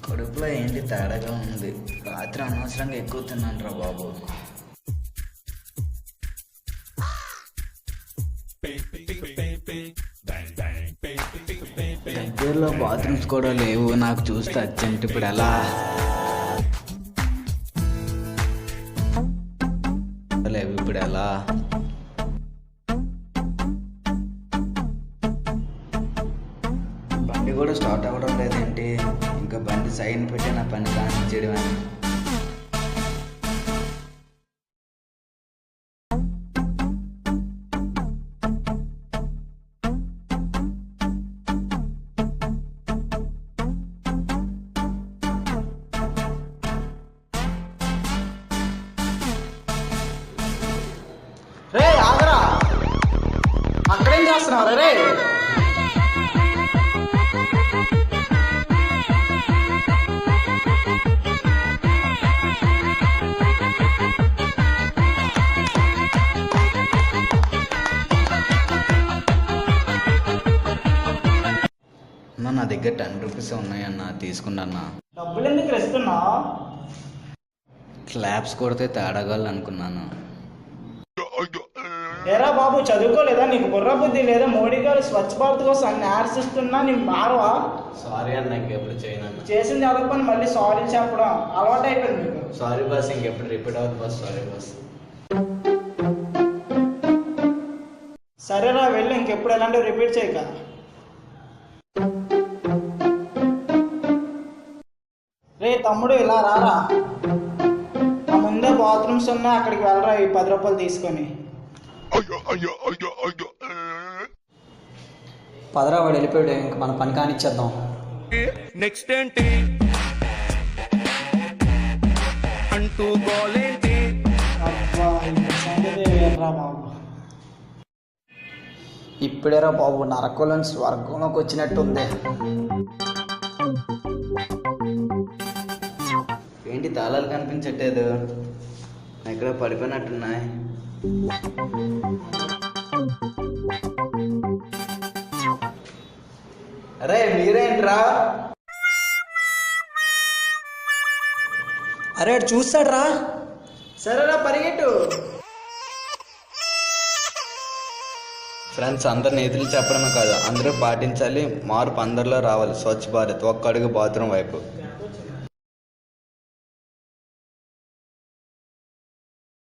కడుపులో ఏంటి తేడాగా ఉంది. రాత్రి అనవసరంగా ఎక్కువ తిన్నాను రా బాబు. దగ్గరలో బాత్రూమ్స్ కూడా లేవు. నాకు చూస్తే అర్జెంట్. ఇప్పుడు ఎలా? లేవు. ఇప్పుడు ఎలా? బండి కూడా స్టార్ట్ అవ్వడం లేదేంటి? ఇంకా బండి సైన్ పెట్టి నా పని కానిచ్చేయడం అని. రే ఆగరా, అక్కడేం చేస్తున్నావు రే? అన్న నా దగ్గర 10 రూపీస్ ఉన్నాయన్న, తీసుకున్నా. డబ్బులు ఎందుకు ఇస్తున్నావు? క్లాప్స్ కొడితే తేడాగాళ్ళు అనుకున్నాను. ఏరా బాబు, చదువుకోలేదా? నీకు బుర్ర బుద్ధి లేదా? మోడీ గారు స్వచ్ఛ భారత్ కోసం అన్ని యాడ్స్ ఇస్తున్నా, నీకు మారవా? సారీ అన్న, ఇంకెప్పుడు చేయను. చేసింది చదువుకొని మళ్ళీ సారీ చెప్పడం అలవాటు అయిపోయింది మీకు. సారీ బస్, ఇంకెప్పుడు రిపీట్ అవుతుంది బస్. Sorry bus. సరేరా వెళ్ళి, ఇంకెప్పుడు ఎలాంటివి రిపీట్ చేయక. రే తమ్ముడు, ఇలా రారా. నా ముందే బాత్రూమ్స్ ఉన్నాయి, అక్కడికి వెళ్ళరా ఈ 10 రూపాయలు తీసుకొని. పదరా, వాడు వెళ్ళిపోయాడు. ఇంక మన పని కానిచ్చేద్దాం. నెక్స్ట్ ఏంటి అంటూ గోలేంటి? అబ్బా, ఈ సంగతి వేర్రా బాబు. ఇప్పుడేరా బాబు నరకంలోని స్వర్గంలోకి వచ్చినట్టుంది. ఏంటి తాళాలు కనిపించట్లేదు? ఎక్కడ పడిపోయినట్టున్నాయి. అరే మీరేంట్రా? అరే చూస్తాడ్రా. సరేరా పరిగెట్టు. ఫ్రెండ్స్, అందరు నీతులు చెప్పడమే కాదు, అందరూ పాటించాలి. మార్పు అందరిలో రావాలి. స్వచ్ఛ భారత్, ఒక్క అడుగు బాత్రూమ్ వైపు.